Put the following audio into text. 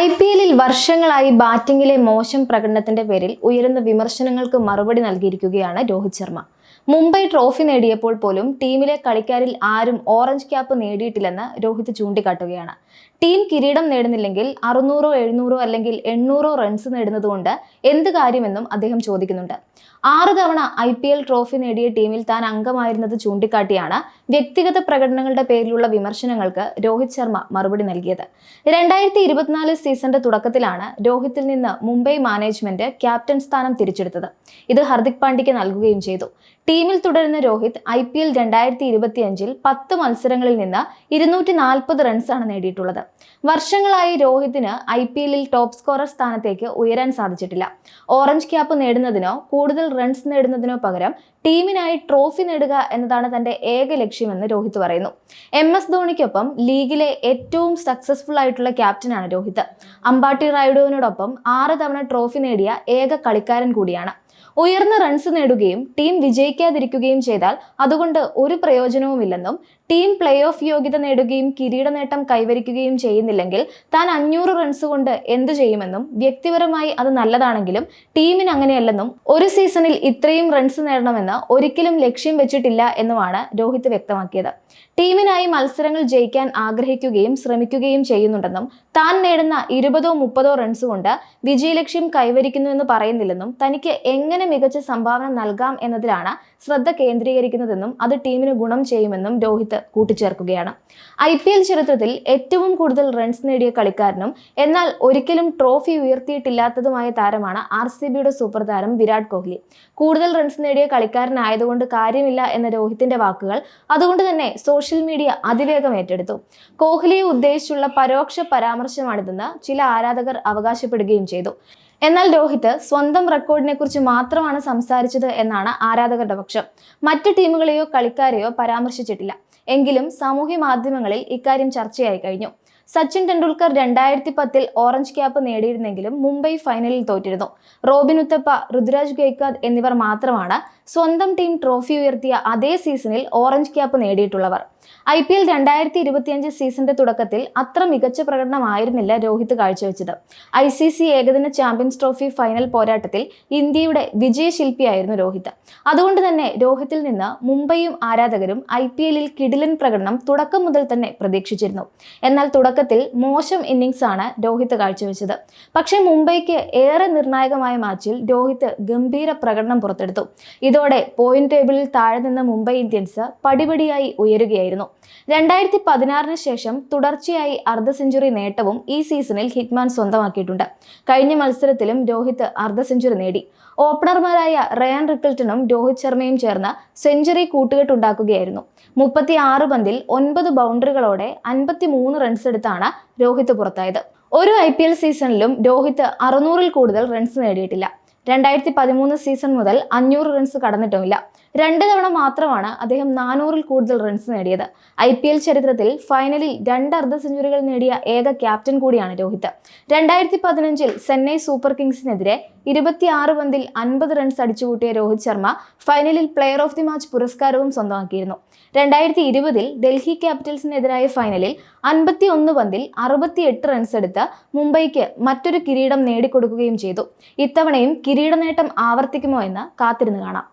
IPL-ൽ വർഷങ്ങളായി ബാറ്റിംഗിലെ മോശം പ്രകടനത്തിന്റെ പേരിൽ ഉയരുന്ന വിമർശനങ്ങൾക്ക് മറുപടി നൽകിയിരിക്കുകയാണ് രോഹിത് ശർമ്മ. മുംബൈ ട്രോഫി നേടിയപ്പോൾ പോലും ടീമിലെ കളിക്കാരിൽ ആരും ഓറഞ്ച് ക്യാപ്പ് നേടിയിട്ടില്ലെന്ന് രോഹിത് ചൂണ്ടിക്കാട്ടുകയാണ്. ടീം കിരീടം നേടുന്നില്ലെങ്കിൽ 600, 700 അല്ലെങ്കിൽ 800 റൺസ് നേടുന്നതുകൊണ്ട് എന്ത് കാര്യമെന്നും അദ്ദേഹം ചോദിക്കുന്നുണ്ട്. 6 തവണ IPL ട്രോഫി നേടിയ ടീമിൽ താൻ അംഗമായിരുന്നത് ചൂണ്ടിക്കാട്ടിയാണ് വ്യക്തിഗത പ്രകടനങ്ങളുടെ പേരിലുള്ള വിമർശനങ്ങൾക്ക് രോഹിത് ശർമ്മ മറുപടി നൽകിയത്. 2024 സീസണിന്റെ തുടക്കത്തിലാണ് രോഹിത്തിൽ നിന്ന് മുംബൈ മാനേജ്മെന്റ് ക്യാപ്റ്റൻ സ്ഥാനം തിരിച്ചെടുത്തത്. ഇത് ഹർദിക് പാണ്ഡ്യയ്ക്ക് നൽകുകയും ചെയ്തു. ടീമിൽ തുടരുന്ന രോഹിത് IPL 2025-ൽ 10 മത്സരങ്ങളിൽ നിന്ന് 240 റൺസാണ് നേടിയിട്ടുള്ളത്. വർഷങ്ങളായി രോഹിത്തിന് IPL-ൽ ടോപ്പ് സ്കോറർ സ്ഥാനത്തേക്ക് ഉയരാൻ സാധിച്ചിട്ടില്ല. ഓറഞ്ച് ക്യാപ്പ് നേടുന്നതിനോ കൂടുതൽ റൺസ് നേടുന്നതിനോ പകരം ടീമിനായി ട്രോഫി നേടുക എന്നതാണ് തന്റെ ഏക ലക്ഷ്യമെന്ന് രോഹിത് പറയുന്നു. MS ധോണിക്കൊപ്പം ലീഗിലെ ഏറ്റവും സക്സസ്ഫുൾ ആയിട്ടുള്ള ക്യാപ്റ്റനാണ് രോഹിത്. അമ്പാട്ടി റായുഡുവിനോടൊപ്പം 6 തവണ ട്രോഫി നേടിയ ഏക കളിക്കാരൻ കൂടിയാണ്. ഉയർന്ന റൺസ് നേടുകയും ടീം വിജയിക്കാതിരിക്കുകയും ചെയ്താൽ അതുകൊണ്ട് ഒരു പ്രയോജനവുമില്ലെന്നും ടീം പ്ലേ ഓഫ് യോഗ്യത നേടുകയും കിരീട നേട്ടം കൈവരിക്കുകയും ചെയ്യുന്നില്ലെങ്കിൽ താൻ 500 റൺസ് കൊണ്ട് എന്തു ചെയ്യുമെന്നും വ്യക്തിപരമായി അത് നല്ലതാണെങ്കിലും ടീമിന് അങ്ങനെയല്ലെന്നും ഒരു സീസണിൽ ഇത്രയും റൺസ് നേടണമെന്ന് ഒരിക്കലും ലക്ഷ്യം വെച്ചിട്ടില്ല എന്നുമാണ് രോഹിത് വ്യക്തമാക്കിയത്. ടീമിനായി മത്സരങ്ങൾ ജയിക്കാൻ ആഗ്രഹിക്കുകയും ശ്രമിക്കുകയും ചെയ്യുന്നുണ്ടെന്നും താൻ നേടുന്ന 20, 30 റൺസ് കൊണ്ട് വിജയലക്ഷ്യം കൈവരിക്കുന്നുവെന്ന് പറയുന്നില്ലെന്നും തനിക്ക് എങ്ങനെ മികച്ച സംഭാവന നൽകാം എന്നതിലാണ് ശ്രദ്ധ കേന്ദ്രീകരിക്കുന്നതെന്നും അത് ടീമിന് ഗുണം ചെയ്യുമെന്നും രോഹിത് കൂട്ടിച്ചേർക്കുകയാണ്. IPL ചരിത്രത്തിൽ ഏറ്റവും കൂടുതൽ റൺസ് നേടിയ കളിക്കാരനും എന്നാൽ ഒരിക്കലും ട്രോഫി ഉയർത്തിയിട്ടില്ലാത്തതുമായ താരമാണ് RCBയുടെ സൂപ്പർ താരം വിരാട് കോഹ്ലി. കൂടുതൽ റൺസ് നേടിയ കളിക്കാരനായതുകൊണ്ട് കാര്യമില്ല എന്ന രോഹിത്തിന്റെ വാക്കുകൾ അതുകൊണ്ട് തന്നെ സോഷ്യൽ മീഡിയ അതിവേഗം ഏറ്റെടുത്തു. കോഹ്ലിയെ ഉദ്ദേശിച്ചുള്ള പരോക്ഷ പരാമർശമാണിതെന്ന് ചില ആരാധകർ അവകാശപ്പെടുകയും ചെയ്തു. എന്നാൽ രോഹിത് സ്വന്തം റെക്കോർഡിനെ കുറിച്ച് മാത്രമാണ് സംസാരിച്ചത് എന്നാണ് ആരാധകരുടെ പക്ഷം. മറ്റ് ടീമുകളെയോ കളിക്കാരെയോ പരാമർശിച്ചിട്ടില്ല. എങ്കിലും സാമൂഹ്യ മാധ്യമങ്ങളിൽ ഇക്കാര്യം ചർച്ചയായി കഴിഞ്ഞു. സച്ചിൻ ടെണ്ടുൽക്കർ 2010-ൽ ഓറഞ്ച് ക്യാപ്പ് നേടിയിരുന്നെങ്കിലും മുംബൈ ഫൈനലിൽ തോറ്റിരുന്നു. റോബിൻ ഉത്തപ്പ, ഋതുരാജ് ഗെയ്ക്വാദ് എന്നിവർ മാത്രമാണ് സ്വന്തം ടീം ട്രോഫി ഉയർത്തിയ അതേ സീസണിൽ ഓറഞ്ച് ക്യാപ്പ് നേടിയിട്ടുള്ളവർ. IPL 2025 സീസണിന്റെ തുടക്കത്തിൽ അത്ര മികച്ച പ്രകടനമായിരുന്നില്ല രോഹിത് കാഴ്ചവെച്ചത്. ICC ഏകദിന ചാമ്പ്യൻസ് ട്രോഫി ഫൈനൽ പോരാട്ടത്തിൽ ഇന്ത്യയുടെ വിജയശില്പിയായിരുന്നു രോഹിത്. അതുകൊണ്ട് തന്നെ രോഹിത്തിൽ നിന്ന് മുംബൈയും ആരാധകരും IPL-ൽ കിടിലൻ പ്രകടനം തുടക്കം മുതൽ തന്നെ പ്രതീക്ഷിച്ചിരുന്നു. എന്നാൽ തുടക്കത്തിൽ മോശം ഇന്നിംഗ്സ് ആണ് രോഹിത് കാഴ്ചവെച്ചത്. പക്ഷേ മുംബൈക്ക് ഏറെ നിർണായകമായ മാച്ചിൽ രോഹിത് ഗംഭീര പ്രകടനം പുറത്തെടുത്തു. ഇതോടെ പോയിന്റ് ടേബിളിൽ താഴെ നിന്ന മുംബൈ ഇന്ത്യൻസ് പടിപടിയായി ഉയരുകയായിരുന്നു. 2016-ന് ശേഷം തുടർച്ചയായി അർദ്ധ സെഞ്ചുറി നേട്ടവും ഈ സീസണിൽ ഹിറ്റ്മാൻ സ്വന്തമാക്കിയിട്ടുണ്ട്. കഴിഞ്ഞ മത്സരത്തിലും രോഹിത് അർദ്ധ സെഞ്ചുറി നേടി. ഓപ്പണർമാരായ റയാൻ റിക്കിൾട്ടണും രോഹിത് ശർമ്മയും ചേർന്ന് സെഞ്ചുറി കൂട്ടുകെട്ടുണ്ടാക്കുകയായിരുന്നു. 36 പന്തിൽ 9 ബൗണ്ടറികളോടെ 53 റൺസ് എടുത്താണ് രോഹിത് പുറത്തായത്. ഒരു IPL സീസണിലും രോഹിത് 600-ൽ കൂടുതൽ റൺസ് നേടിയിട്ടില്ല. 2013 സീസൺ മുതൽ 500 റൺസ് കടന്നിട്ടുമില്ല. 2 തവണ മാത്രമാണ് അദ്ദേഹം 400-ൽ കൂടുതൽ റൺസ് നേടിയത്. IPL ചരിത്രത്തിൽ ഫൈനലിൽ 2 അർദ്ധ സെഞ്ചുറികൾ നേടിയ ഏക ക്യാപ്റ്റൻ കൂടിയാണ് രോഹിത്. 2015-ൽ ചെന്നൈ സൂപ്പർ കിങ്സിനെതിരെ 26 പന്തിൽ 50 റൺസ് അടിച്ചുകൂട്ടിയ രോഹിത് ശർമ്മ ഫൈനലിൽ പ്ലെയർ ഓഫ് ദി മാച്ച് പുരസ്കാരവും സ്വന്തമാക്കിയിരുന്നു. 2020-ൽ ഡൽഹി ക്യാപിറ്റൽസിനെതിരായ ഫൈനലിൽ 51 പന്തിൽ 68 റൺസ് എടുത്ത് മുംബൈക്ക് മറ്റൊരു കിരീടം നേടിക്കൊടുക്കുകയും ചെയ്തു. ഇത്തവണയും കിരീട നേട്ടം ആവർത്തിക്കുമോ എന്ന് കാത്തിരുന്ന് കാണാം.